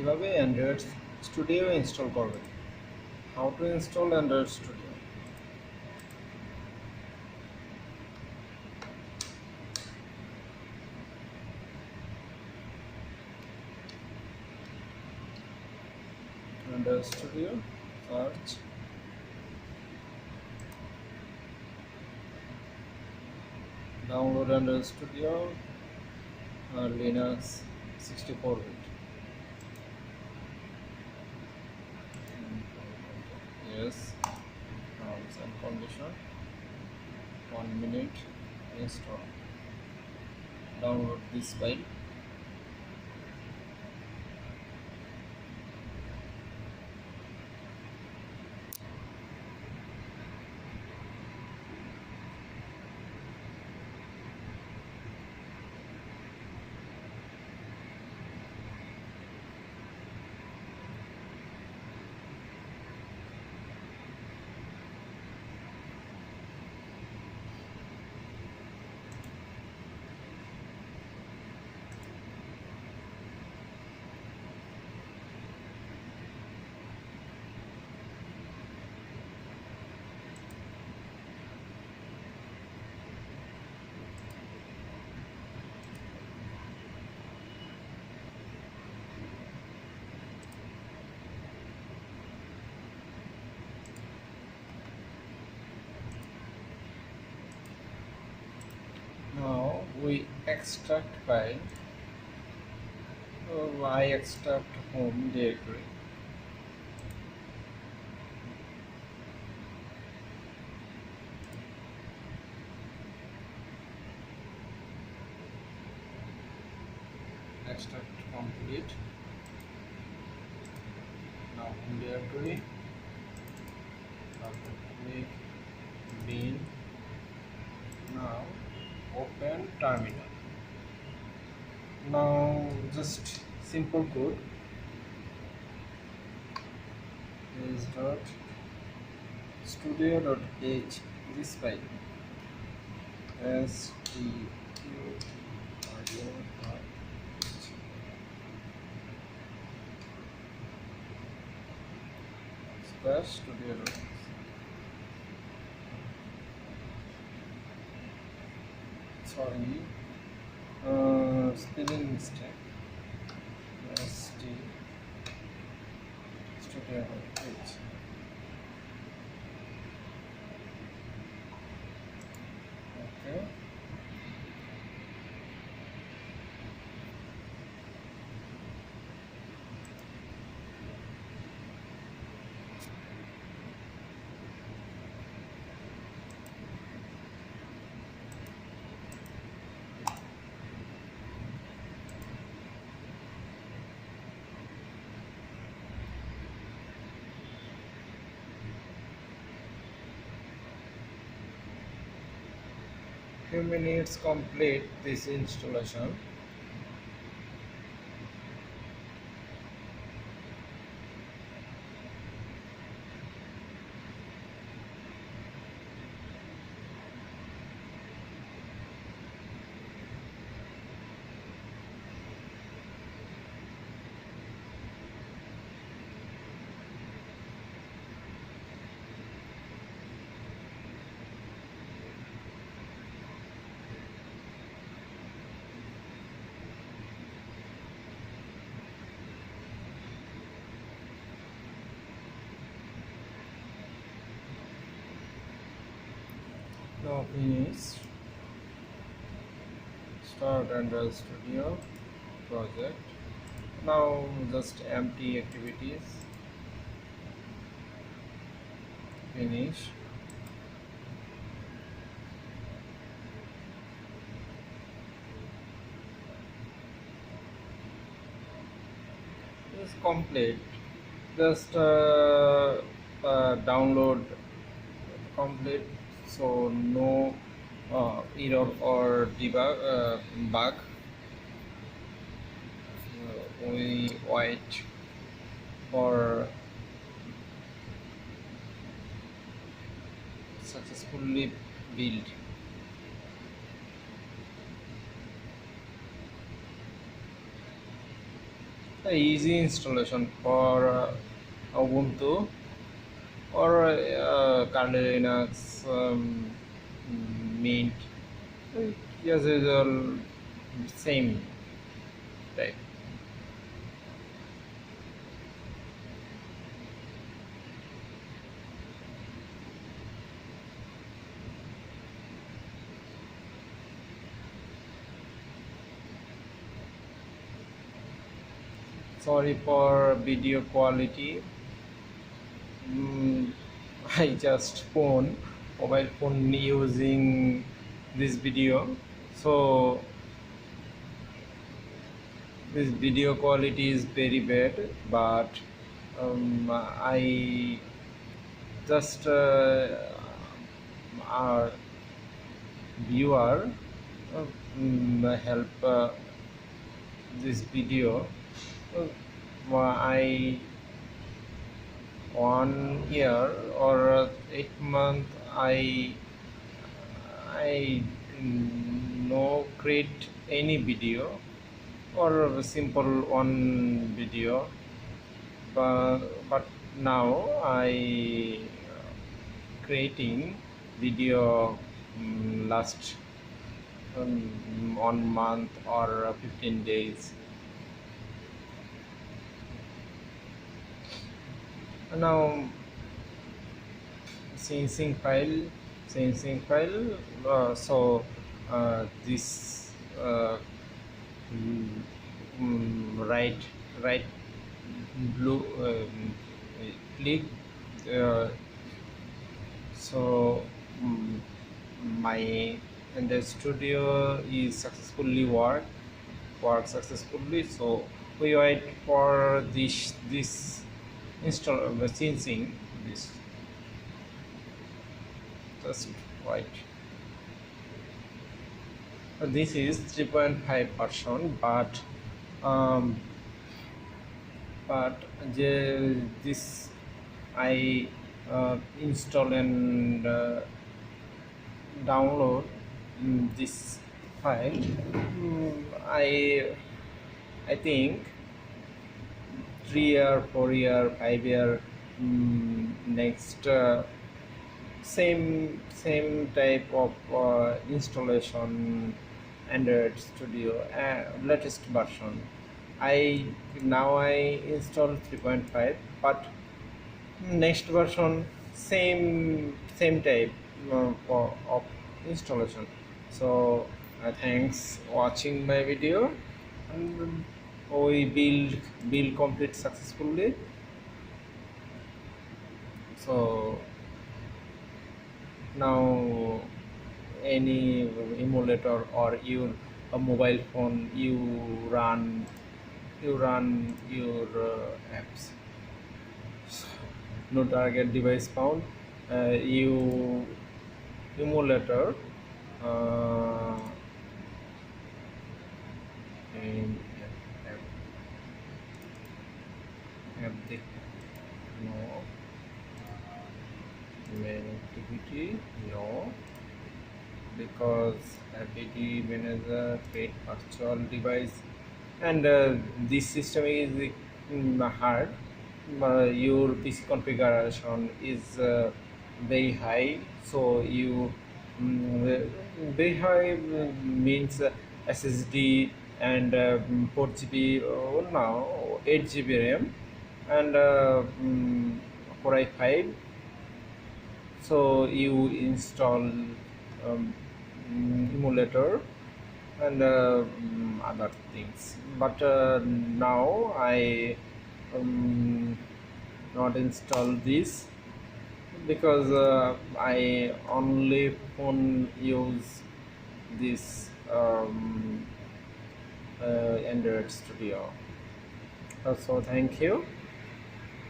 কিভাবে Android Studio install করবেন। How to install Android Studio. Android Studio search, download Android Studio আর Linux 64 bit। Yes, terms and condition, 1 minute, install, download this file. Now we extract file. I extract home directory. Extract complete. Now home directory. After click bin. Now open terminal. Now just simple code is dot studio.h, this file studio.h slash studio.h. Sorry, spelling mistake. st studio.h. Okay. Few minutes complete this installation. Now finish. Start Android Studio project. Now just empty activities. Finish. Is complete. Just download complete, so no error or debug bug. We wait for successfully build. Thank easy installation for Ubuntu or Kali Linux, Mint, as usual, same type. Sorry for video quality. Mm, I just mobile phone using this video, so this video quality is very bad. But I just our viewer help this video. I 1 year or 8 month I no create any video or a simple one video, but now I creating video last 1 month or 15 days. Now syncing file so this right right blue click, uh, so mm, my and the studio is successfully work successfully. So we wait for this install syncing this, just wait. This is 3.5 version, um, this I install and download this file. I think 3 year, 4 year, 5 year, next same type of installation Android Studio latest version. I install 3.5, but next version same type of installation. So thanks watching my video, and we build complete successfully. So now any emulator or your a mobile phone, you run your apps. No target device found. You emulator uh, and have the no main activity, no, because activity manager create virtual device, and this system is hard. Your PC configuration is very high, so you very high means SSD and 4 GB, now 8 GB RAM, and 4i5. So you install emulator and other things, but now I not install this, because I only phone use this Android Studio. So thank you.